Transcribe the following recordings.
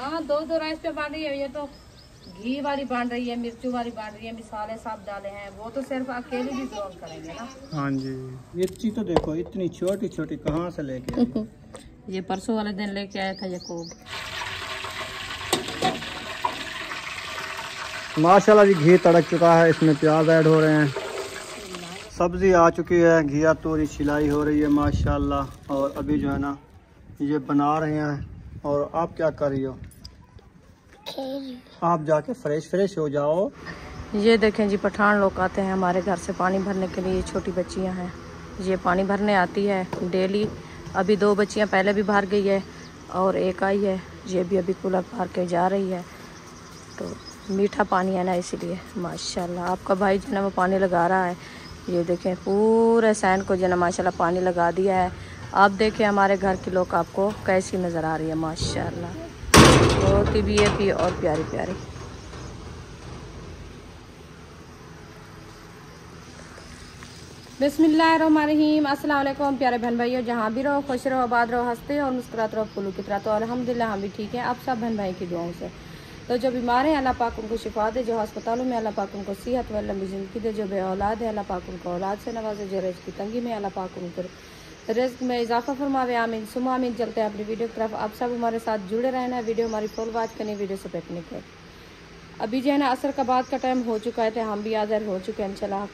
हाँ, दो राइस पे बांध रही है। ये तो घी वाली बांध रही है, मिर्चू वाली बांध रही है, मसाले सब डाले हैं। वो तो सिर्फ अकेले भी ब्लॉग करेंगे ना। हाँ जी। मिर्ची तो देखो इतनी छोटी छोटी कहाँ से लेके आई। ये परसों वाले दिन लेके आया था यकूब। माशाल्लाह जी घी तड़क चुका है, इसमें प्याज ऐड हो रहे हैं, सब्जी आ चुकी है, घिया तोरी छिलाई हो रही है माशाल्लाह। और अभी जो है ना ये बना रहे हैं। और आप क्या कर रही हो? आप जाके फ्रेश हो जाओ। ये देखें जी, पठान लोग आते हैं हमारे घर से पानी भरने के लिए। छोटी बच्चियां हैं, ये पानी भरने आती है डेली। अभी 2 बच्चियां पहले भी भर गई है और एक आई है, ये भी अभी कूलर भर के जा रही है। तो मीठा पानी है ना, इसीलिए माशाल्लाह। आपका भाई जो ना वो पानी लगा रहा है। ये देखें पूरे सैन को जो ना माशाल्लाह पानी लगा दिया है। आप देखें हमारे घर की लोग आपको कैसी नज़र आ रही है माशाल्लाह, बहुत ही VIP और प्यारी प्यारी। बिस्मिल्लाहिर्रहमानिर्रहीम। अस्सलाम वालेकुम प्यारे बहन भाइयों, जहाँ भी रहो खुश रहो, आबाद रहो, हंसते और मुस्कुराते रहो फूलों की तरह। तो अल्हम्दुलिल्लाह हम भी ठीक हैं, आप सब बहन भाई की दुआओं से। तो जो बीमार हैं अल्लाह पाक उनको शिफा दे, जो अस्पतालों में अल्लाह पाक उनको सेहत व लंबी ज़िंदगी दे, जो बे औलाद है अल्लाह पाक उनको औलाद से नवाजे, जो रिज़्क़ की तंगी में अल्लाह पाक उनको रिज़्क़ में इजाफा फरमावे, आमीन सुमा आमीन। चलते हैं अपनी वीडियो की तरफ। आप सब हमारे साथ जुड़े रहना है, वीडियो हमारी फुल वॉच करनी, वीडियो से पिकनिक है। अभी जो है ना असर का बाद का टाइम हो चुका है, तो हम भी हाज़िर हो चुके हैं इंशाल्लाह।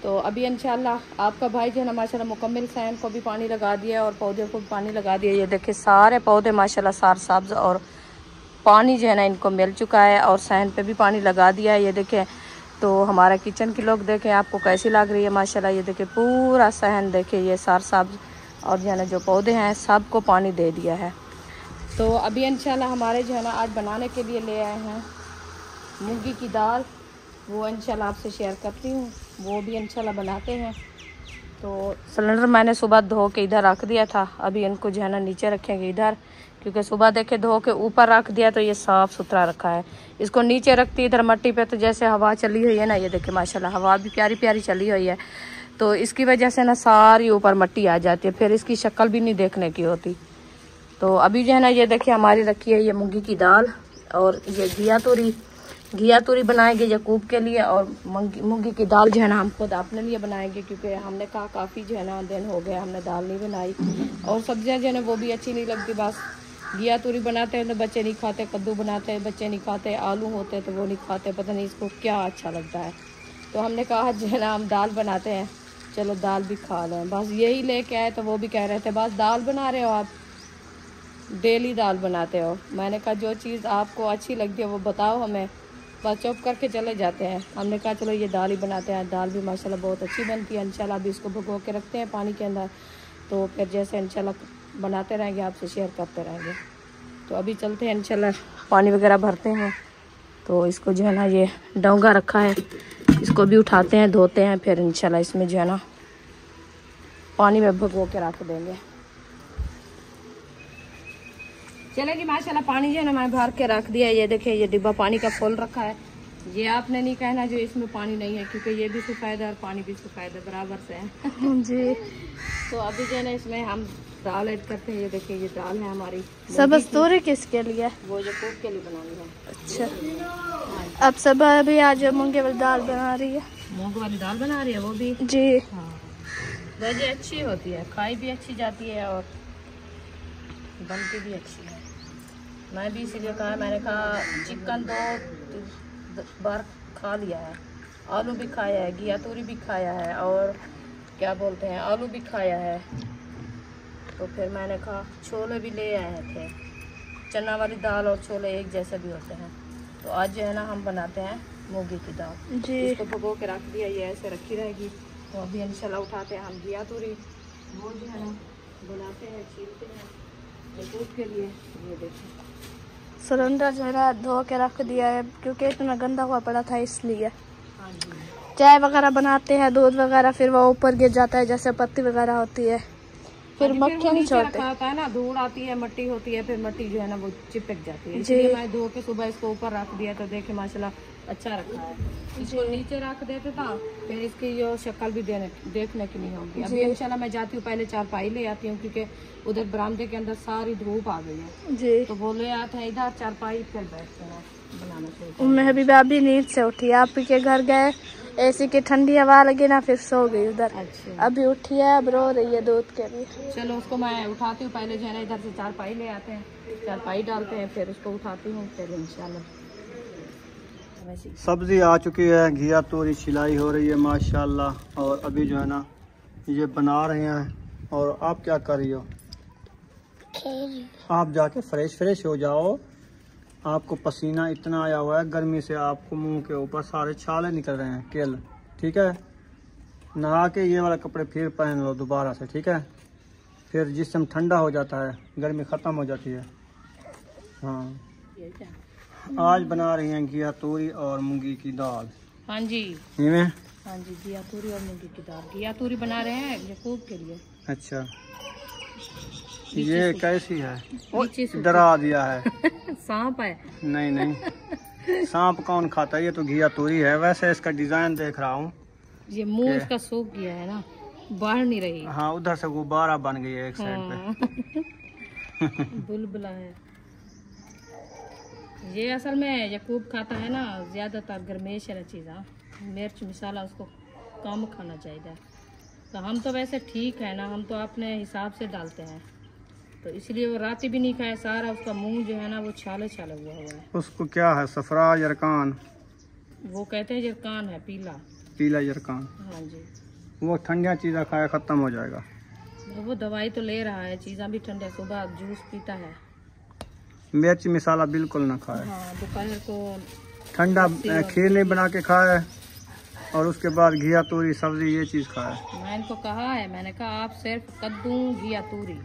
तो अभी इंशाल्लाह आपका भाई जो है ना माशाल्लाह मुकम्मल सैन को भी पानी लगा दिया और पौधे को भी पानी लगा दिया। ये देखिए सारे पौधे माशाल्लाह सार सब्ज़ और पानी जो है ना इनको मिल चुका है और सैन पे भी पानी लगा दिया है। ये देखें तो हमारा किचन की लोग देखें आपको कैसी लग रही है माशाल्लाह। ये देखें पूरा सहन देखें, ये सार सब्ज़ और जो है ना जो पौधे हैं सबको पानी दे दिया है। तो अभी इंशाल्लाह हमारे जो है ना आज बनाने के लिए ले आए हैं मूंगी की दाल। वो इंशाल्लाह आपसे शेयर करती हूँ, वो भी इंशाल्लाह बनाते हैं। तो सिलेंडर मैंने सुबह धो के इधर रख दिया था, अभी इनको जो है ना नीचे रखेंगे इधर, क्योंकि सुबह देखे धो के ऊपर रख दिया तो ये साफ़ सुथरा रखा है। इसको नीचे रखती इधर मट्टी पे, तो जैसे हवा चली हुई है ना, ये देखे माशाल्लाह हवा भी प्यारी प्यारी चली हुई है। तो इसकी वजह से ना सारी ऊपर मट्टी आ जाती है, फिर इसकी शक्ल भी नहीं देखने की होती। तो अभी जो है ना ये देखिए हमारी रखी है ये मूंगी की दाल और ये घिया तोरी बनाएंगे यकूब के लिए। और मूंगी की दाल जो है ना हम खुद अपने लिए बनाएंगे, क्योंकि हमने कहा काफ़ी जो है ना दिन हो गया हमने दाल नहीं बनाई। और सब्जियां जो है ना वो भी अच्छी नहीं लगती, बस घिया तोरी बनाते हैं तो बच्चे नहीं खाते, कद्दू बनाते हैं बच्चे नहीं खाते, आलू होते हैं तो वो नहीं खाते, पता नहीं इसको क्या अच्छा लगता है। तो हमने कहा जो है ना हम दाल बनाते हैं, चलो दाल भी खा लें। बस यही लेके आए तो वो भी कह रहे थे बस दाल बना रहे हो आप, डेली दाल बनाते हो। मैंने कहा जो चीज़ आपको अच्छी लगती है वो बताओ हमें, बस चुप करके चले जाते हैं। हमने कहा चलो ये दाल ही बनाते हैं। दाल भी माशाल्लाह बहुत अच्छी बनती है। इंशाल्लाह अभी इसको भिगो के रखते हैं पानी के अंदर, तो फिर जैसे इंशाल्लाह बनाते रहेंगे आपसे शेयर करते रहेंगे। तो अभी चलते हैं इंशाल्लाह पानी वगैरह भरते हैं। तो इसको जो है ना ये डोंगा रखा है, इसको भी उठाते हैं धोते हैं, फिर इंशाल्लाह इसमें जो है ना पानी में भिगो के रख देंगे। चलेगी माशाल्लाह पानी जो है ना मैंने भर के रख दिया। ये देखिए ये डिब्बा पानी का फुल रखा है। ये आपने नहीं कहना जो इसमें पानी नहीं है, क्योंकि ये भी सफ़ेद है और पानी भी सफ़ेद है, बराबर से है जी। तो अभी जो है ना इसमें हम दाल ऐड करते हैं। ये देखिए ये दाल है हमारी सब तोरी किसके लिए? वो जो कुक के लिए बनानी है। अच्छा अब सब अभी आज मूंगे वाली दाल बना रही है, मूंग वाली दाल बना रही है वो भी जी। हाँ वैसे अच्छी होती है, खाई भी अच्छी जाती है और बनती भी अच्छी है। मैं भी इसीलिए कहा, मैंने कहा चिकन 2 बार खा लिया है, आलू भी खाया है, घिया तोरी भी खाया है और क्या बोलते हैं आलू भी खाया है। तो फिर मैंने कहा छोले भी ले आए थे, चना वाली दाल और छोले एक जैसे भी होते हैं। तो आज जो है ना हम बनाते हैं मूंगी की दाल जी। इसको भिगो के रख दिया, ये ऐसे रखी रहेगी। तो अभी इंशाल्लाह उठाते हैं हम घिया तोरी, वो जो है ना बनाते हैं, छीलते हैं दूध के लिए। ये देखिए सिलेंडर जो है धो के रख दिया है, क्योंकि इतना गंदा हुआ पड़ा था इसलिए। हाँ जी। चाय वगैरह बनाते हैं दूध वगैरह, फिर वो ऊपर गिर जाता है जैसे पत्ती वगैरह होती है, फिर वो मक्खियाँ नहीं नीचे छोड़ते। रखा होता है ना, धूल आती है, मिट्टी होती है, फिर मिट्टी जो है ना वो चिपक जाती है। इसलिए मैं धो के सुबह इसको ऊपर रख दिया, तो देखे माशाल्लाह अच्छा रखा है। इसको नीचे रख देते था, फिर इसकी जो शक्ल भी देखने की नहीं होगी। अभी इंशाल्लाह मैं जाती हूँ, पहले चारपाई ले आती हूँ, क्योंकि उधर बरामदे के अंदर सारी धूप आ गई है। जी। तो वो ले आते हैं इधर चारपाई, फिर बैठते हैं बनाना चाहिए। मैं अभी भाभी नींद से उठी, आप के घर गए, एसी की ठंडी हवा लगी ना, फिर सो गई उधर। अच्छा, अभी उठी है, अब रो रही है दूध के लिए। चलो उसको मैं उठाती हूँ, पहले जो है ना इधर से चारपाई ले आते हैं, चारपाई डालते हैं, फिर उसको उठाती हूँ, फिर इंशाल्लाह वैसे। सब्जी आ चुकी है, घिया तोरी छिलाई हो रही है माशाल्लाह। और अभी जो है ना ये बना रहे हैं। और आप क्या कर रही हो? आप जाके फ्रेश हो जाओ। आपको पसीना इतना आया हुआ है गर्मी से, आपको मुंह के ऊपर सारे छाले निकल रहे हैं, केल। ठीक है, नहा के ये वाला कपड़े फिर पहन लो दोबारा से, ठीक है? फिर जिस्म ठंडा हो जाता है, गर्मी ख़त्म हो जाती है। हाँ, आज बना रही हैं घिया तोरी और मूंगी की दाल। हाँ जी, में हाँ जी, घिया तोरी और मूंगी की दाल। घिया तोरी बना रहे हैं यकूब के लिए। अच्छा, ये कैसी है? नीचे से डरा दिया है। सांप है। नहीं सांप कौन खाता है? ये तो घिया तोरी है। वैसे इसका डिजाइन देख रहा हूँ, ये मुंह इसका सूख गया है ना, बाहर नहीं रही। हाँ उधर से गुब्बारा बन गई है एक साइड पे। बुलबुला है ये। असल में यकूब खाता है ना ज्यादातर गरमेश है चीज़ा, मिर्च मसाला उसको कम खाना चाहिए। तो हम तो वैसे ठीक है ना, हम तो अपने हिसाब से डालते हैं, तो इसलिए वो राती भी नहीं खाया। सारा उसका मुंह जो है ना वो छाले छाले हुआ है। उसको क्या है, सफरा यरकान? वो कहते हैं जरकान है, पीला यरकान। हाँ जी, वो ठंडिया चीज़ें खाया ख़त्म हो जाएगा। वो दवाई तो ले रहा है, चीज़ा भी ठंडा, सुबह जूस पीता है। मिर्च मसाला बिल्कुल ना खाए। हाँ, दोपहर को ठंडा खीर नहीं बना के खाए, और उसके बाद घिया तोरी सब्जी ये चीज़ खाए। मैं इनको कहा है, मैंने कहा आप सिर्फ कद्दू घिया तोरी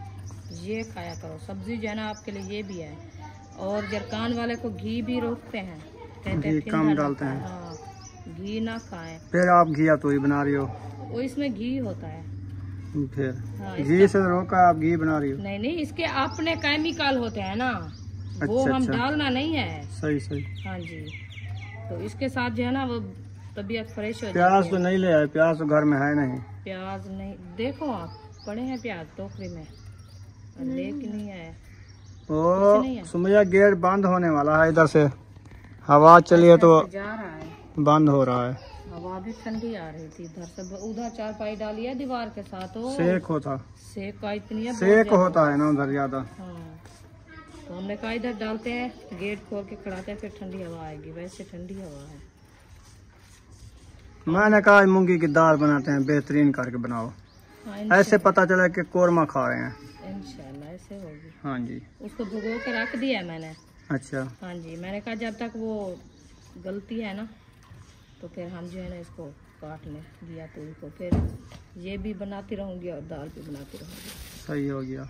ये खाया करो, सब्जी जो है ना आपके लिए ये भी है। और जरकान वाले को घी भी रोकते हैं, कहते हैं घी कम डालते हैं। हाँ, घी ना खाएं। फिर आप घिया तोरी बना रही हो? वो इसमें घी होता है। फिर हाँ, घी से रोका, आप घी बना रही हो? नहीं, इसके अपने केमिकल होते हैं ना, वो अच्छा, हम अच्छा। डालना नहीं है। सही। हाँ जी, तो इसके साथ जो है ना वो तबीयत फ्रेश हो जाती प्याज है। तो नहीं ले आए? प्याज तो घर में है नहीं। प्याज नहीं, देखो आप पड़े हैं प्याज टोकरी में, लेके नहीं आया। ओ सुमैया, गेट बंद होने वाला है इधर से, हवा चली है तो जा रहा है, बंद हो रहा है। हवा भी ठंडी आ रही थी इधर से। उधर चारपाई डाली है दीवार के साथ, सेक होता, सेक का इतनी है, सेक होता है ना उधर ज्यादा। हाँ, तो हमने कहा इधर डालते हैं, गेट खोल के खड़ाते हैं, फिर ठंडी हवा आएगी। वैसे ठंडी हवा है। मैंने कहा मूंगी की दाल बनाते हैं, बेहतरीन करके बनाओ। हाँ, ऐसे पता चला कि कोरमा खा रहे हैं। इंशाल्लाह ऐसे होगी। हाँ जी। उसको भिगो के रख दिया है मैंने। अच्छा। हाँ जी, मैंने कहा जब तक वो गलती है ना, तो फिर हम जो है ना इसको काट लें घिया तोरी को, फिर ये भी बनाती रहूंगी और दाल भी बनाती रहूंगी। सही हो गया।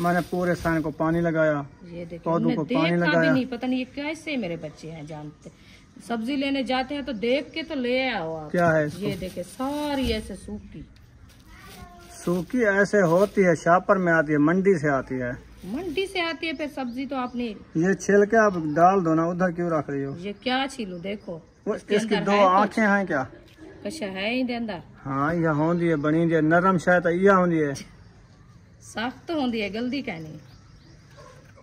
मैंने पूरे सन को पानी लगाया, ये देखिए, पौधों को पानी भी लगाया। नहीं, पता नहीं ये कैसे मेरे बच्चे हैं जानते। सब्जी लेने जाते हैं तो देख के तो ले आओ आप। क्या है इसको? ये देखे सारी ऐसे सूखी ऐसे होती है, शापर में आती है, मंडी से आती है। मंडी से आती है। फिर सब्जी तो आपने ये छिल के आप डाल दो ना, उधर क्यों रख रही हो? ये क्या छीलू, देखो इसकी दो आंखें हैं क्या? कशा है ही अंदर। हाँ यह होंदी है, बनी जी नरम शायद यह होंदी है। सख्त तो होंदी है, गलती कहनी।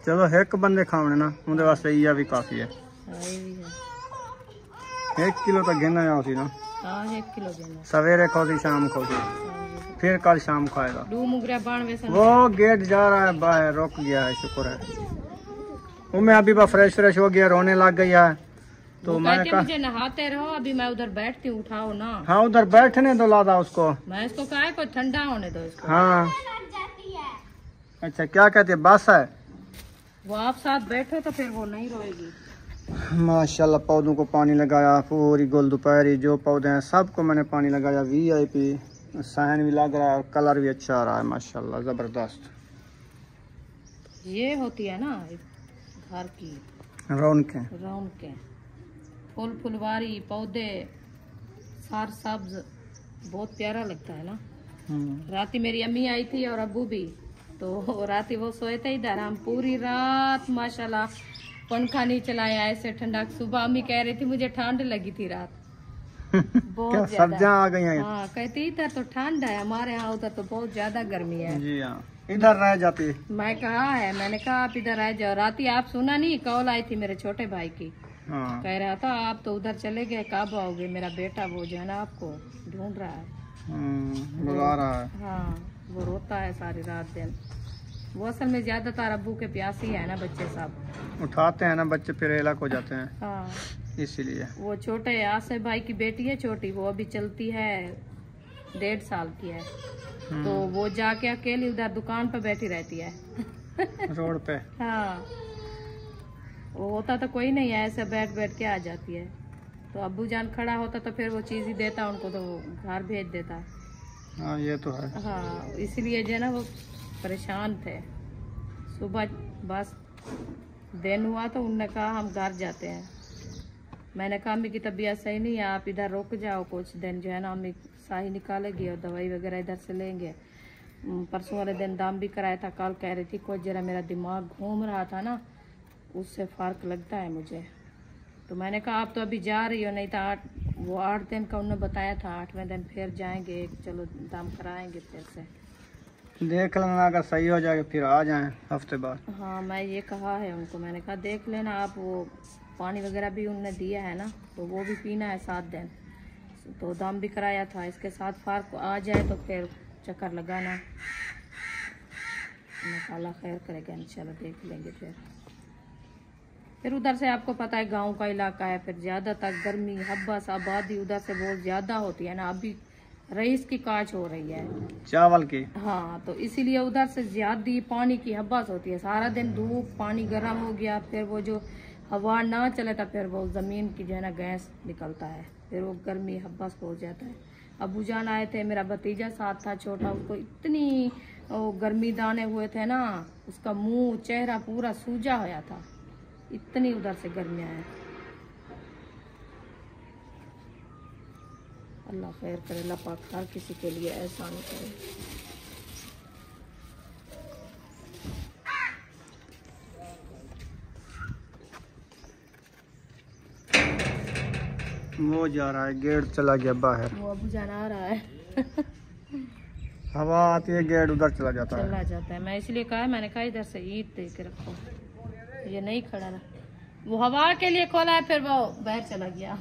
चलो एक बंदे खाने ना, उनके वास्ते यह भी काफी है। हाँ, ये भी है। 1 किलो तक गिनना है होती ना। हाँ, 1 किलो देना। सवेरे खोती शाम खोती, फिर कल शाम खाएगा। वो गेट जा रहा है बाहर, रुक गया है, शुक्र है। वो मैं अभी फ्रेश हो गया, रोने लग गया है, तो मैंने कहा मुझे नहाते रहो, अभी मैं उधर बैठती हूँ, उठाओ ना। हाँ उधर बैठने दो, लादा उसको। मैं इसको कहा है कोई ठंडा होने दो इसको। हाँ अच्छा, क्या कहते हैं, बस है। वो आप साथ बैठो तो फिर वो नहीं रोएगी। माशाल्लाह पौधों को पानी लगाया, पूरी गुल दोपहरी जो पौधे हैं सबको मैंने पानी लगाया। VIP सहन भी लग रहा है और कलर भी अच्छा आ रहा है माशाल्लाह, जबरदस्त। ये होती है ना घर की रौनकें, फुलवारी, पौधे सार सब्ज, बहुत प्यारा लगता है ना। राती मेरी अम्मी आई थी और अब्बू भी, तो राती वो सोए थे इधर, हम पूरी रात माशाल्लाह पंखा नहीं चलाया, ऐसे ठंडा। सुबह अम्मी कह रही थी मुझे ठंड लगी थी रात बहुत ज्यादा। सब्जियां आ गई हैं। हाँ कहती इधर तो ठंड है हमारे यहाँ, उधर तो बहुत ज्यादा गर्मी है। जी हाँ, इधर रह जाती है। मैं कहा है, मैंने कहा आप इधर आ जाओ। राती आप सुना नहीं, कॉल आई थी मेरे छोटे भाई की, हाँ। कह रहा था आप तो उधर चले गए, कब आओगे? मेरा बेटा वो जो है ना आपको ढूंढ रहा है, बुला रहा है। हाँ वो रोता है सारी रात दिन। वो असल में ज्यादातर अब्बू के प्यासी है ना बच्चे सब, उठाते हैं ना बच्चे, फिर हेलक हो जाते हैं, हाँ इसीलिए। वो छोटे आसिफ भाई की बेटी है छोटी, वो अभी चलती है, 1.5 साल की है, तो वो जाके अकेली उधर दुकान पर बैठी रहती है रोड पे। हाँ वो होता तो कोई नहीं है, ऐसे बैठ बैठ के आ जाती है। तो अब्बू जान खड़ा होता तो फिर वो चीज़ ही देता उनको, तो वो घर भेज देता। हाँ ये तो है। हाँ इसलिए जो है ना वो परेशान थे। सुबह बस दिन हुआ तो उनने कहा हम घर जाते हैं। मैंने कहा अम्मी की तबीयत सही नहीं है, आप इधर रुक जाओ कुछ दिन, जो है ना अम्मी शाही निकालेगी और दवाई वगैरह इधर से लेंगे। परसों वाले दिन दाम भी कराया था, कल कह रही थी कुछ जरा मेरा दिमाग घूम रहा था ना, उससे फ़र्क लगता है मुझे। तो मैंने कहा आप तो अभी जा रही हो, नहीं तो 8 दिन का उन्होंने बताया था, 8वें दिन फिर जाएंगे, चलो दाम कराएंगे फिर से। देख लेना, अगर सही हो जाएगा फिर आ जाएं हफ्ते बाद। हाँ मैं ये कहा है उनको, मैंने कहा देख लेना आप, वो पानी वगैरह भी उनने दिया है ना, तो वो भी पीना है 7 दिन, तो दाम भी कराया था, इसके साथ फ़र्क आ जाए तो फिर चक्कर लगाना। अल्लाह खैर करेगा इंशाल्लाह, देख लेंगे फिर उधर से आपको पता है गांव का इलाका है, फिर ज़्यादातर गर्मी हब्बस आबादी उधर से बहुत ज़्यादा होती है ना, अभी रईस की काट हो रही है चावल की। हाँ तो इसीलिए उधर से ज्यादा पानी की हब्बस होती है, सारा दिन धूप, पानी गर्म हो गया, फिर वो जो हवा ना चले तो फिर वो ज़मीन की जो है ना गैस निकलता है, फिर वो गर्मी हब्बस हो जाता है। अबू जान आए थे, मेरा भतीजा साथ था छोटा, उसको इतनी गर्मी दाने हुए थे ना, उसका मुंह चेहरा पूरा सूजा होया था, इतनी उधर से गर्मियाँ हैं। अल्लाह खैर करे, अल्लाह पाक हर किसी के लिए एहसान करे। वो जा रहा है, गेट चला गया बाहर, वो अबू जान आ रहा है हवा आती है, गेट उधर चला जाता है। चला जाता है, मैं इसलिए कहा, मैंने कहा इधर से ईंट दे के रखो, ये नहीं खड़ा रहा, वो हवा के लिए खोला है, फिर वो बाहर चला गया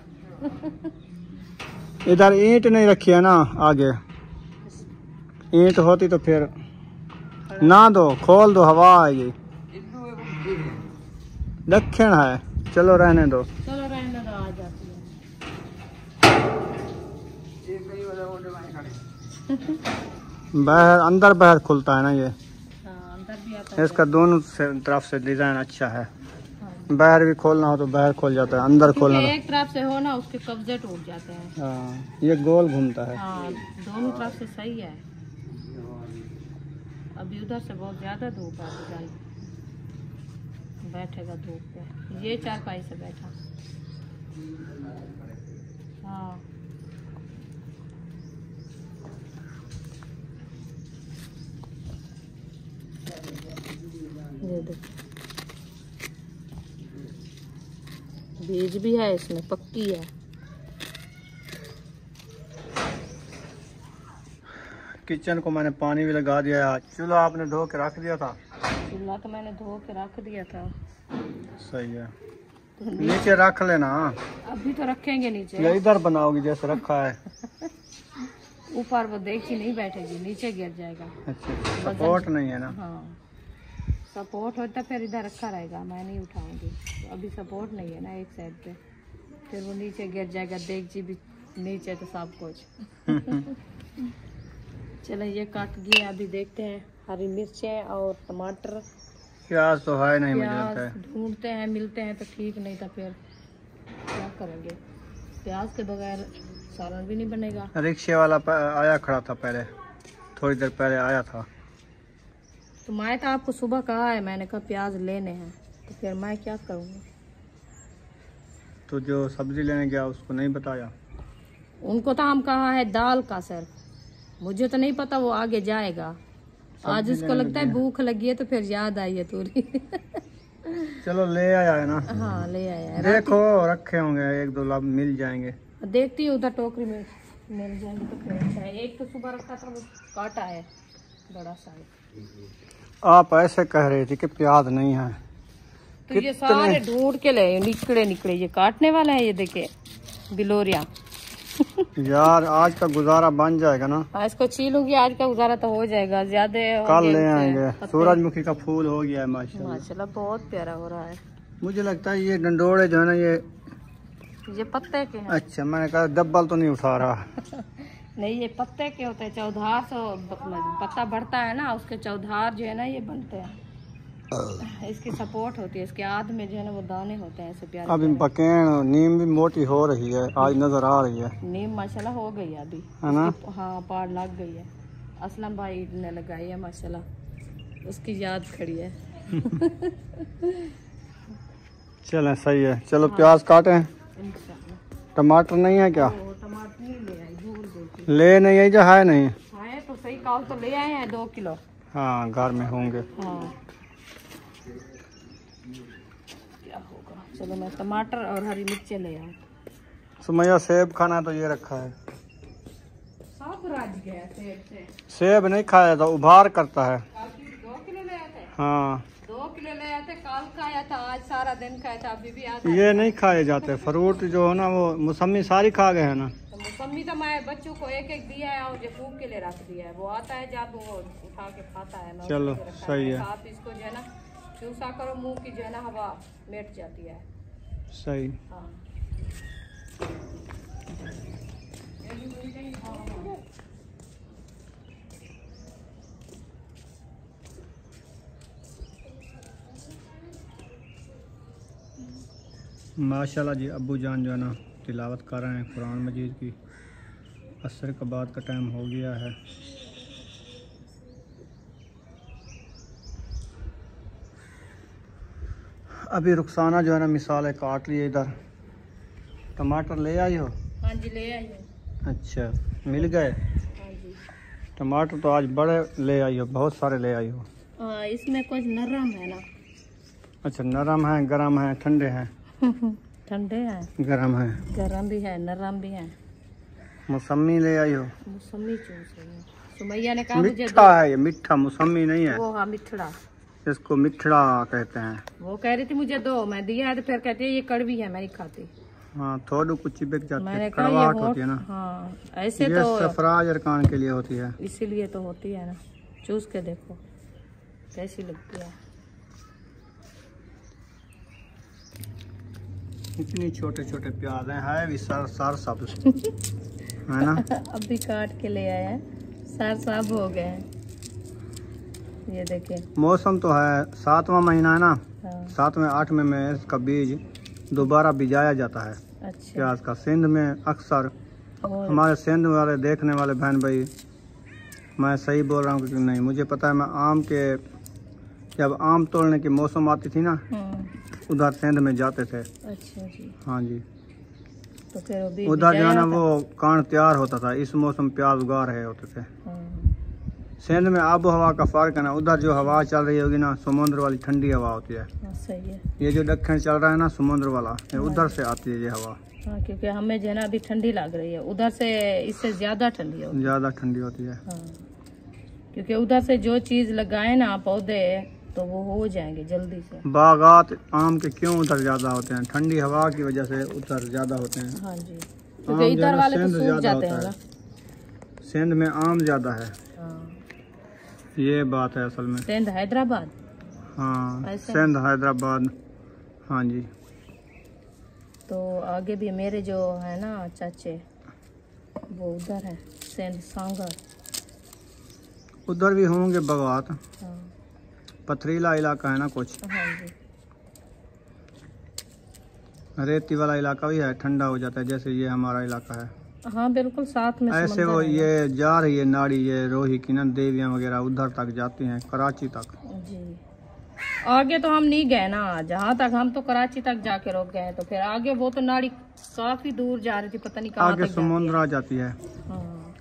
इधर ईंट नहीं रखी है ना, आगे ईंट होती तो फिर ना दो, खोल दो, हवा आएगी। दक्षिण है, चलो रहने दो, चलो रहने दो, आ जाती है बाहर अंदर बाहर खुलता है ना ये, हाँ अंदर भी आता है। इसका दोनों तरफ से डिजाइन अच्छा है, बाहर भी खोलना हो तो बाहर खोल जाता है, अंदर खोलना क्योंकि एक तरफ से हो ना उसके कब्जे टूट जाते हैं। हाँ, ये गोल घूमता है। हाँ दोनों तरफ से सही है। अभी उधर से बहुत ज्यादा धूप है, अभी बैठेगा धूप पे, ये चारपाई से बैठा। हाँ ये देखो, बीज भी है इसमें, पक्की है। किचन को मैंने पानी भी लगा दिया है, चूल्हा आपने धो के रख दिया था। चूल्हा तो मैंने धो के रख दिया था। सही है, नीचे रख लेना। अभी तो रखेंगे नीचे, या इधर बनाओगी जैसे रखा है। ऊपर वो देखी नहीं बैठेगी, नीचे गिर जाएगा। अच्छा, सपोर्ट नहीं है ना। हाँ सपोर्ट होता फिर इधर रखा रहेगा, मैं नहीं उठाऊंगी। तो अभी सपोर्ट नहीं है ना एक साइड पे, फिर वो नीचे गिर जाएगा, देख जी भी नीचे तो सब कुछ चलो ये काट गया, अभी देखते हैं हरी मिर्चें और टमाटर, प्याज तो है नहीं, मुझे लगता है। ढूंढते हैं, मिलते हैं तो ठीक, नहीं तो फिर क्या करेंगे, प्याज के बगैर सालन भी नहीं बनेगा। रिक्शे वाला आया खड़ा था पहले, थोड़ी देर पहले आया था। तो मैं तो आपको सुबह कहा है, मैंने कहा प्याज लेने हैं, तो फिर मैं क्या करूँगी। तो जो सब्जी लेने गया उसको नहीं बताया? उनको तो हम कहा है दाल का सिर्फ, मुझे तो नहीं पता वो आगे जाएगा। आज उसको लगता है भूख लगी है तो फिर याद आई है थोड़ी। चलो ले आया है ना। हाँ ले आया है। देखो रखे होंगे, एक दो लाभ मिल जाएंगे। देखती हूँ उधर टोकरी में मिल जाएंगे तो फिर अच्छा है। एक तो सुबह रखा था वो काटा है बड़ा सा। आप ऐसे कह रही थी कि प्याज नहीं है, तो ये सारे ढूंढ के ले निकले ये काटने वाला है। ये देखे बिलोरिया। यार आज का गुजारा बन जाएगा ना। हाँ इसको छीलूंगी, आज का गुजारा तो हो जाएगा। ज्यादा कल ले आएंगे। सूरजमुखी का फूल हो गया है माशाल्लाह। माशाल्लाह बहुत प्यारा हो रहा है। मुझे लगता है ये डंडोड़े जो है ना ये पत्ते के हैं। अच्छा मैंने कहा डब्बल तो नहीं उठा रहा। नहीं ये पत्ते के होते हैं। चौधार से पत्ता बढ़ता है ना, उसके चौधार जो है ना ये बनते हैं। इसकी सपोर्ट होती है। इसके आध में जो है ना वो दाने होते हैं ऐसे प्यारे। अभी बकेन नीम भी मोटी हो रही है, आज नजर आ रही है। नीम माशाल्लाह हो गई है अभी, है ना। हाँ पार लग गई है। असलम भाई ने लगाई है माशाल्लाह, उसकी याद खड़ी है। चलें सही है। चलो प्याज काटें। टमाटर नहीं है क्या? टमाटर नहीं ले आई, भूल गई। ले नहीं आई जो है नहीं है तो सही, कल तो ले आए हैं 2 किलो। हाँ घर में होंगे। हाँ क्या होगा। चलो मैं टमाटर और हरी मिर्चें ले आऊँ। सुमैया सेब खाना तो ये रखा है। सब रज गया सेब से। सेब नहीं खाया था, उभार करता है। 2 किलो ले आए थे। हाँ 2 किलो ले आए थे, कल खाया था, आज सारा दिन खाया था, अभी भी आता ये नहीं खाए जाते फ्रूट जो है ना, वो मौसमी सारी खा गए है ना। तो मौसमी तो मैं बच्चों को एक एक दिया है और जो फूक के लिए रख दिया है। वो आता है जब वो उठा के खाता है ना। चलो सही है। आप इसको जो है ना चूसा करो, मुंह की जो है ना हवा मिट जाती है। सही। हाँ माशाल्लाह जी अब्बू जान जो है ना तिलावत कर रहे हैं कुरान मजीद की। असर के बाद का टाइम हो गया है। अभी रुखसाना जो है ना मिसाल है काट लिए। इधर टमाटर ले आई हो? हाँ जी ले आई हूँ। अच्छा मिल गए? हाँ जी टमाटर तो आज बड़े ले आई हो, बहुत सारे ले आई हो। इसमें कुछ नरम है ना। अच्छा नरम है, गरम है, ठंडे हैं? ठंडे हैं, गरम है, गरम भी है, नरम भी है। मौसमी ले आई हो? मौसमी चूस रही हूँ। सुमैया ने कहा मुझे मीठा है ये, मीठा मौसमी नहीं है। वो हाँ मिठड़ा, इसको मिठड़ा कहते हैं। वो कह रही थी मुझे दो, मैं दिया है तो फिर कहती है ये कड़वी है, मैं नहीं खाती। हाँ थोड़ी कुछ चिपक जाती मैंने है, कहा कड़वाहट ये होती है ना। हाँ ऐसे ये तो सफराज अरकान के लिए होती है, इसीलिए तो होती है ना। चूस के देखो कैसी लगती है। इतनी छोटे छोटे प्याज हैं, है भी सर सब्ज है ना। अभी काट के ले आए हैं, सर सब हो गए हैं। ये देखिए मौसम तो है, 7वां महीना है ना। हाँ 7वें 8वें में इसका बीज दोबारा बिजाया जाता है अच्छा। प्याज का। सिंध में अक्सर और हमारे सिंध वाले देखने वाले बहन भाई, मैं सही बोल रहा हूँ कि नहीं मुझे पता है। मैं आम के जब आम तोड़ने की मौसम आती थी ना, उधर सिंध में जाते थे। अच्छा जी। हाँ जी तो फिर वो बीज उधर जो है बिजाया ना था? वो कान तैयार होता था, इस मौसम प्याज उगा रहे होते थे। हाँ। सिंध में आबो हवा का फर्क है ना, उधर जो हवा चल रही होगी ना समुद्र वाली ठंडी हवा होती है। हाँ सही है। ये जो दक्षिण चल रहा है ना समुद्र वाला, ये उधर से आती है ये हवा। हाँ क्योंकि हमें जो है ना अभी ठंडी लग रही है, उधर से इससे ज्यादा ठंडी होगी। ज़्यादा ठंडी होती है। हाँ क्योंकि उधर से जो चीज लगाए ना पौधे तो वो हो जाएंगे जल्दी से। बागात आम के क्यों उधर ज़्यादा होते हैं? ठंडी हवा की वजह से उधर ज़्यादा होते हैं। हाँ जी आम क्योंकि जो है इधर ना वाले तो सिंध सूख ज़्यादा जाते होता हैं है, ना। सिंध में आम ज़्यादा है। हाँ ये बात है असल में। सिंध हैदराबाद। हाँ ऐसा? सिंध हैदराबाद। हाँ जी तो आगे भी मेरे जो है ना चाचे वो उधर है सिंध सांगर। उधर भी होंगे बागात, हाँ पथरीला इलाका है ना कुछ, हाँ जी रेती वाला इलाका भी है, ठंडा हो जाता है जैसे ये हमारा इलाका है। हाँ बिल्कुल साथ में ऐसे समंदर वो है। ये जा रही है नाड़ी, ये रोही की ना देवियाँ वगैरह उधर तक जाती हैं, कराची तक। जी आगे तो हम नहीं गए ना, जहाँ तक हम तो कराची तक जाके रुक गए हैं। तो फिर आगे वो तो नाड़ी काफी दूर जा रही थी, पता नहीं कहाँ आगे तक जाती समुद्र आ जाती है। है। हाँ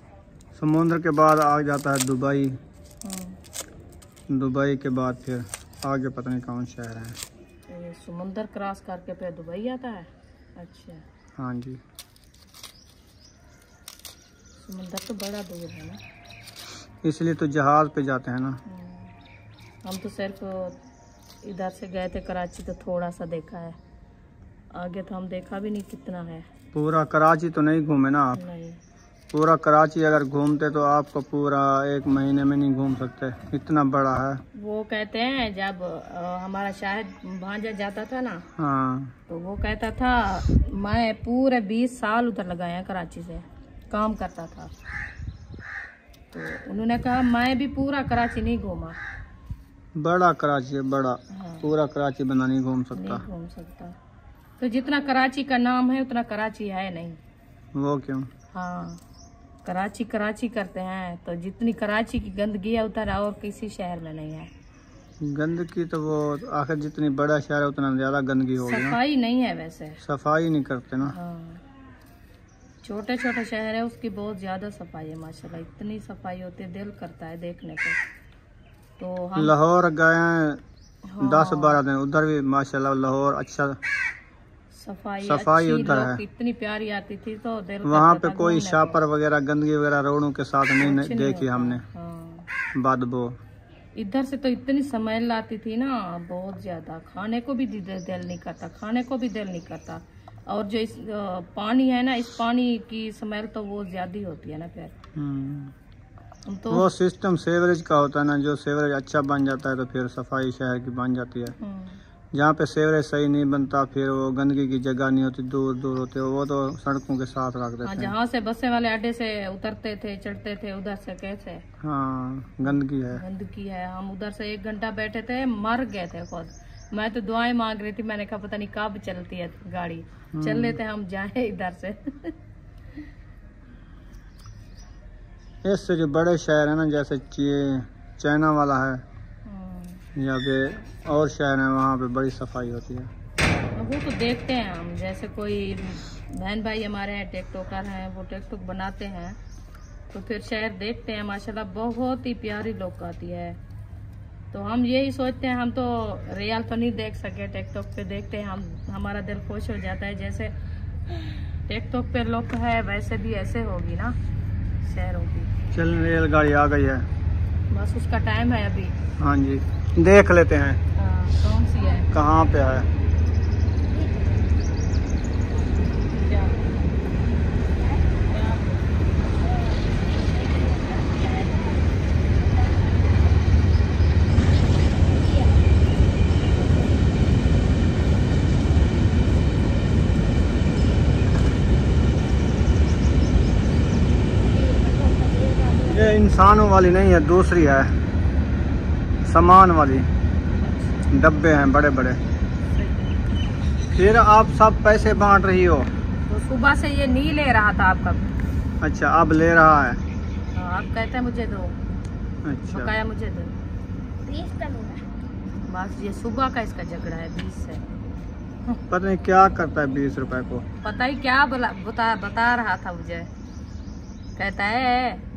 समुद्र के बाद आ जाता है दुबई। दुबई के बाद फिर आगे पता नहीं कौन शहर है। तो ये समुद्र क्रॉस करके फिर दुबई आता है। अच्छा, हाँ जी, समुद्र तो बड़ा दूर है ना, इसलिए तो जहाज पे जाते हैं ना। हम तो सिर्फ इधर से गए थे कराची, तो थोड़ा सा देखा है, आगे तो हम देखा भी नहीं कितना है। पूरा कराची तो नहीं घूमे ना आप? नहीं, पूरा कराची अगर घूमते तो आपको पूरा 1 महीने में नहीं घूम सकते, इतना बड़ा है। वो कहते हैं जब हमारा शायद भांजा जाता था ना, हाँ, तो वो कहता था मैं पूरे 20 साल उधर लगाया कराची से काम करता था। तो उन्होंने कहा मैं भी पूरा कराची नहीं घूमा। बड़ा कराची है, बड़ा। हाँ, पूरा कराची बंदा नहीं घूम सकता। नहीं घूम सकता। तो जितना कराची का नाम है उतना कराची है नहीं। वो क्यों? हाँ, कराची कराची करते हैं, तो जितनी कराची की गंदगी है उतना और किसी शहर में नहीं है। गंदगी तो वो आखिर जितनी बड़ा शहर है उतना ज्यादा गंदगी होगी ना। सफाई नहीं है वैसे, सफाई नहीं करते ना। हाँ, छोटे छोटे शहर है उसकी बहुत ज्यादा सफाई है माशाल्लाह, इतनी सफाई होती है दिल करता है देखने को। तो हम लाहौर गए हैं हाँ, 10-12 दिन, उधर भी माशाल्लाह लाहौर अच्छा सफाई सफाई अच्छी, उधर लोग है। इतनी प्यारी आती थी, तो दिल वहाँ करता पे था कोई घूमने को। शापर वगैरह गंदगी वगैरह रोडों के साथ कुछ नहीं नहीं देखी होता। हमने, हाँ, बदबू। इधर से तो इतनी स्मेल आती थी ना, बहुत ज्यादा, खाने को भी दिल नहीं करता, खाने को भी दिल नहीं करता। और जो इस पानी है ना, इस पानी की स्मेल तो वो ज्यादा होती है ना फिर। हम तो वो सिस्टम सीवरेज का होता है ना, जो सीवरेज अच्छा बन जाता है तो फिर सफाई शहर की बन जाती है। जहाँ पे सीवरेज सही नहीं बनता फिर वो गंदगी की जगह नहीं होती, दूर दूर होते वो तो सड़कों के साथ रख देते हैं। जहाँ से बसें वाले अड्डे से उतरते थे चढ़ते थे उधर से कैसे हाँ गंदगी है, गंदगी है। हम उधर से 1 घंटा बैठे थे, मर गए थे खुद। मैं तो दुआएं मांग रही थी, मैंने कहा पता नहीं कब चलती है गाड़ी, चल लेते हम जाए इधर से। इससे जो बड़े शहर है ना, जैसे चाइना वाला है या फिर और शहर है, वहाँ पे बड़ी सफाई होती है। वो तो देखते हैं हम, जैसे कोई बहन भाई हमारे हैं टिकटॉकर हैं, वो टिकटॉक बनाते हैं, तो फिर शहर देखते हैं माशाल्लाह बहुत ही प्यारी लोग आती है। तो हम यही सोचते हैं, हम तो रियल तो नहीं देख सके, टिकटॉक पे देखते हैं हम, हमारा दिल खुश हो जाता है। जैसे टिकटॉक पे लोग है वैसे भी ऐसे होगी ना शहरों की। चल रेलगाड़ी आ गई है, बस उसका टाइम है अभी। हाँ जी, देख लेते हैं कौन सी है, कहाँ पे है। क्या ये इंसानों वाली नहीं है, दूसरी है, सामान वाली डब्बे हैं बड़े बड़े। फिर आप सब पैसे बांट रही हो? तो सुबह से ये नहीं ले रहा था आपका। अच्छा, अब ले रहा है। आप कहते हैं मुझे दो, अच्छा, बकाया मुझे दो। 20 का बस, ये सुबह का इसका झगड़ा है 20 से। पता नहीं क्या करता है 20 रुपए को, पता ही क्या बता रहा था मुझे। कहता है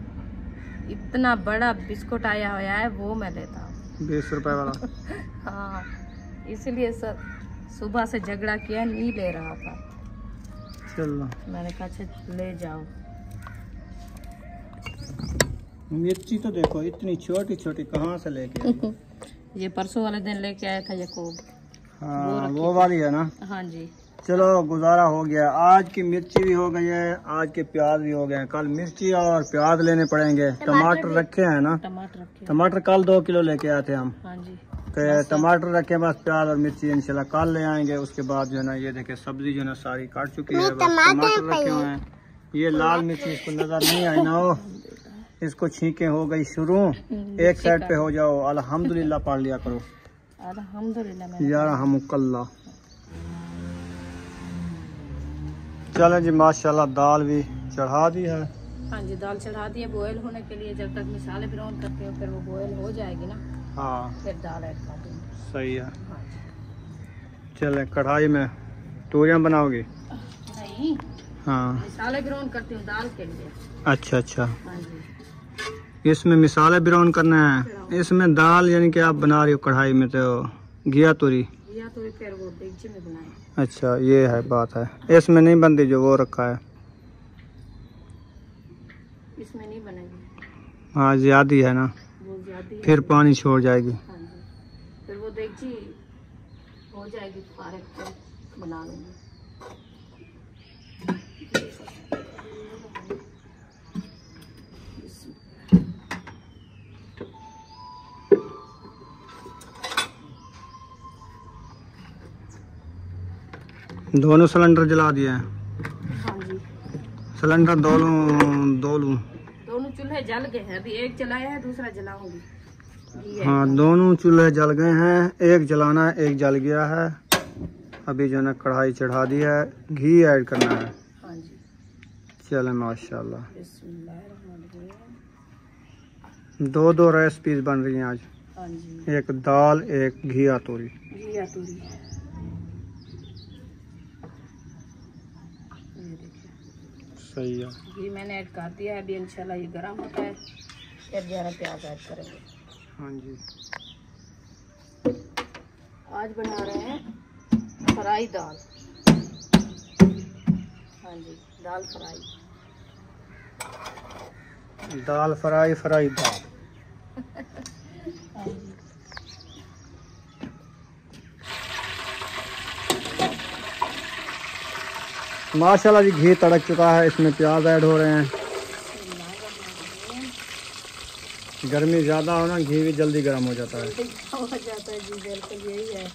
इतना बड़ा बिस्कुट आया हुआ है वो मैं लेता हूँ 20 रुपए वाला। हाँ, इसलिए सर सुबह से झगड़ा किया, नहीं ले रहा था। चलो, मैंने कहा अच्छा ले जाओ। मिर्ची तो देखो इतनी छोटी छोटी, कहाँ से लेके आई? ये परसों वाले दिन लेके आया था ये को। हाँ वो वाली है ना। हाँ जी। चलो गुजारा हो गया, आज की मिर्ची भी हो गई है, आज के प्याज भी हो गए हैं, कल मिर्ची और प्याज लेने पड़ेंगे। टमाटर रखे हैं ना, टमाटर रखे। टमाटर कल 2 किलो लेके आए थे हम। हाँ जी। तो टमाटर रखे, बस प्याज और मिर्ची इंशाल्लाह कल ले आएंगे। उसके बाद जो है ना, ये देखे सब्जी जो है ना सारी काट चुकी है, बस टमाटर रखे हुए हैं। ये लाल मिर्ची इसको नजर नहीं आई ना, हो इसको छींके हो गई शुरू। एक साइड पे हो जाओ, अल्हम्दुलिल्लाह पढ़ लिया करो, अल्हम्दुलिल्लाह। यार हम चलो जी, माशाल्लाह दाल भी चढ़ा दी है। हाँ जी, दाल चढ़ा दी है बॉयल होने के लिए। जब तक मिसाले ब्राउन करते हो फिर वो बॉयल हो जाएगी ना, हाँ फिर दाल ऐड कर देंगे। सही है। हाँ जी। चले, कढ़ाई में तूरियां बनाओगी? नहीं, हाँ, मिसाले ब्राउन करती हूँ दाल के लिए। अच्छा अच्छा। हाँ जी। इसमें मिसाले ब्राउन करना है। इसमें दाल यानी कि आप बना रही हो कढ़ाई में तो घिया तोरी। फिर वो देगची में बनाए। अच्छा ये है बात है, इसमें नहीं बनती जो वो रखा है। इसमें नहीं बनेगी। हाँ ज्यादा है ना, वो ज्यादा फिर पानी छोड़ जाएगी। हाँ जी, फिर वो देगची हो जाएगी, फारक बना लूँगी। दोनों सिलेंडर जला दिए हैं। हाँ जी, सिलेंडर दोनों चूल्हे जल गए हैं। अभी एक जलाया है, दूसरा जलाऊंगी। हाँ दोनों चूल्हे जल गए हैं, एक जलाना है, एक जल गया है। अभी जो है ना कढ़ाई चढ़ा दी है, घी ऐड करना है। हाँ जी, चले माशाल्लाह। बिस्मिल्लाहिर्रहमानिर्रहीम। दो रेसिपीज बन रही हैं आज। हाँ जी, एक दाल, एक घिया तोरी। घिया तोरी। ये देखिए सही है। घी मैंने ऐड कर दिया है। अभी इंशाल्लाह ये गर्म होता है, फिर ज़रा प्याज ऐड करेंगे। हाँ जी, आज बना रहे हैं फ्राई दाल। हाँ जी, दाल फ्राई। दाल फ्राई दाल। हाँ जी, माशाल्लाह जी घी तड़क चुका है, इसमें प्याज ऐड हो रहे हैं। गर्मी ज़्यादा हो ना, घी भी जल्दी गर्म हो जाता है। हो जाता है जी, बिल्कुल यही है,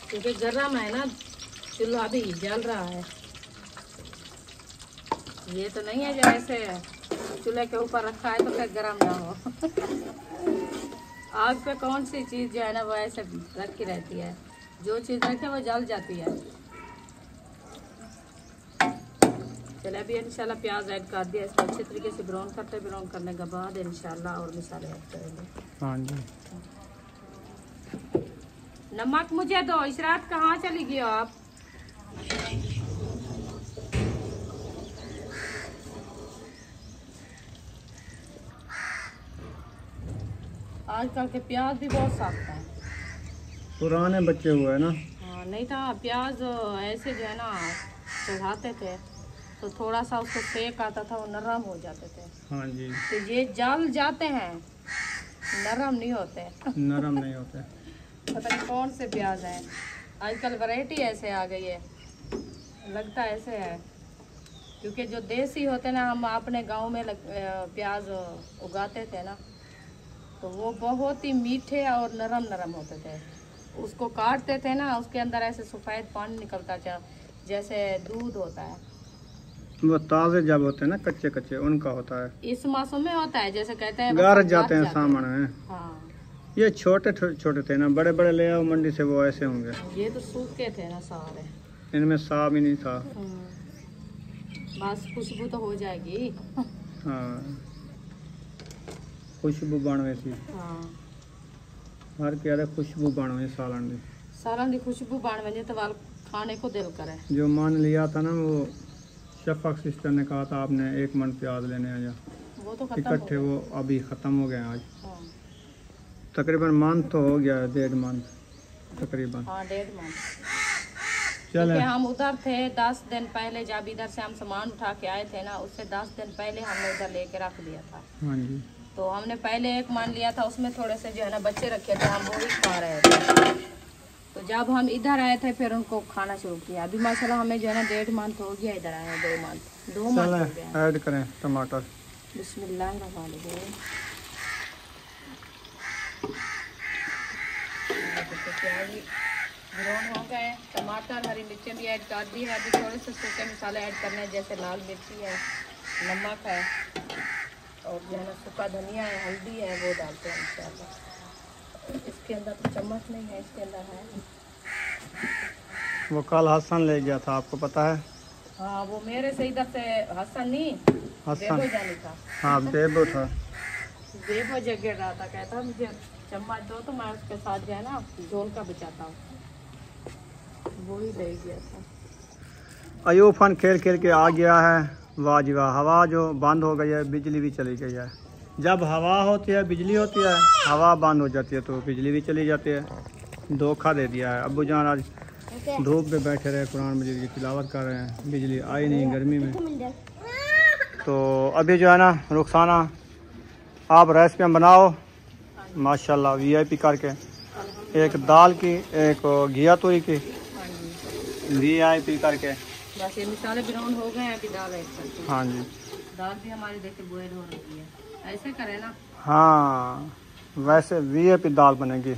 क्योंकि गर्म है ना, चूल्हा अभी जल रहा है। ये तो नहीं है जो ऐसे चूल्हे के ऊपर रखा है तो फिर गर्म ना हो। आग पे कौन सी चीज़ जो है ना वो ऐसे रखी रहती है, जो चीज़ रखे वो जल जाती है। चले अभी इंशाल्लाह प्याज ऐड कर दिया, इसको अच्छे तरीके से ब्राउन करने के बाद इंशाल्लाह और मसाले ऐड करेंगे। हाँ जी, नमक मुझे दो। इशरात कहाँ चली गई हो आप? आजकल के प्याज भी बहुत सख्त हैं। पुराने बच्चे हुए हैं ना। हाँ, नहीं था प्याज ऐसे जो है ना चढ़ाते थे तो थोड़ा सा उसको सेक आता था, वो नरम हो जाते थे। हाँ जी, तो ये जल जाते हैं, नरम नहीं होते। नरम नहीं होते। पता नहीं कौन से प्याज हैं, आजकल वैरायटी ऐसे आ गई है, लगता ऐसे है। क्योंकि जो देसी होते ना, हम अपने गांव में प्याज उगाते थे ना, तो वो बहुत ही मीठे और नरम होते थे। उसको काटते थे ना, उसके अंदर ऐसे सफ़ेद पानी निकलता था, जैसे दूध होता है। वो ताज़े जब होते हैं ना, कच्चे उनका होता है। इस मौसम में होता है, जैसे कहते हैं गार जाते हैं सामने। हाँ, ये छोटे थे ना, बड़े ले आओ मंडी से, वो ऐसे होंगे। ये तो सूखे थे ना सारे, इनमें साब ही नहीं था। बस खुशबू तो हो जाएगी। हाँ, खुशबू बनवे थी। हाँ, हर कह रहे खुशबू बनवे सालन दी। सालन दी खुशबू बनवे तो वाल खाने को दिल करे। जो मान लिया था ना, वो शफक सिस्टर ने कहा था आपने 1 मन प्याज लेने आया, वो तो इकट्ठे, वो अभी ख़त्म हो गए आज। हाँ, तकरीबन मंथ तो हो गया है, 1.5 मंथ तकरीबन। हाँ 1.5 मंथ। चले क्योंकि हम उधर थे 10 दिन पहले, जब इधर से हम सामान उठा के आए थे ना, उससे 10 दिन पहले हमने उधर लेके रख दिया था। हाँ जी, तो हमने पहले 1 मान लिया था, उसमें थोड़े से जो है ना बच्चे रखे थे, हम वो ही खा रहे थे। तो जब हम इधर आए थे फिर उनको खाना शुरू किया। अभी माशाल्लाह हमें जो है ना 1.5 मंथ हो गया इधर आए, 2 मंथ हो गया। ऐड करें टमाटर। बिस्मिल्लाहिर्रहमानिर्रहीम। ब्राउन हो गए, टमाटर हरी मिर्चें भी ऐड कर दी है। अभी थोड़े से सूखे मसाले ऐड करने हैं, जैसे लाल मिर्ची है, नमक है और जो है ना सूखा धनिया है, हल्दी है, वो डालते हैं इंशाल्लाह। इसके अंदर तो चम्मच नहीं है, इसके अंदर है। वो कल हसन ले गया था, आपको पता है? हाँ, वो मेरे से इधर से हसन नहीं, बेबो जानी था। हाँ बेबो था। बेबो जगह रहा था, कहता मुझे चम्मच दो तो मैं उसके साथ जो है ना झोल का बचाता हूँ, वो ही ले गया था। अयूफन खेल के आ गया है। वाह जी वाह, हवा जो बंद हो गई है, बिजली भी चली गई है। जब हवा होती है बिजली होती है, हवा बंद हो जाती है तो बिजली भी चली जाती है। धोखा दे दिया है। अब्बू जान आज धूप में बैठे रहे, कुरान मजीद की तिलावत कर रहे हैं, बिजली आई नहीं गर्मी में। तो अभी जो है ना रुखसाना आप रेसिपी बनाओ माशाल्लाह VIP करके, एक दाल की, एक घिया तोरी की VIP करके। बस ये मसाले ब्राउन हो गए हैं, अभी दाल ऐड करते हैं। हाँ जी, दाल भी हमारी देखिए बॉयल हो रही है, ऐसे करें ना। हाँ वैसे VIP दाल बनेगी।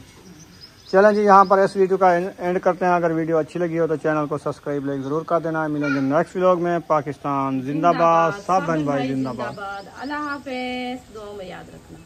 चलें जी, यहाँ पर इस वीडियो का एंड करते हैं। अगर वीडियो अच्छी लगी हो तो चैनल को सब्सक्राइब लाइक ज़रूर कर देना। मिलेंगे नेक्स्ट व्लॉग में। पाकिस्तान जिंदाबाद, सब बहन भाई जिंदाबाद। अल्लाह हाफिज़, दुआ में याद रखना।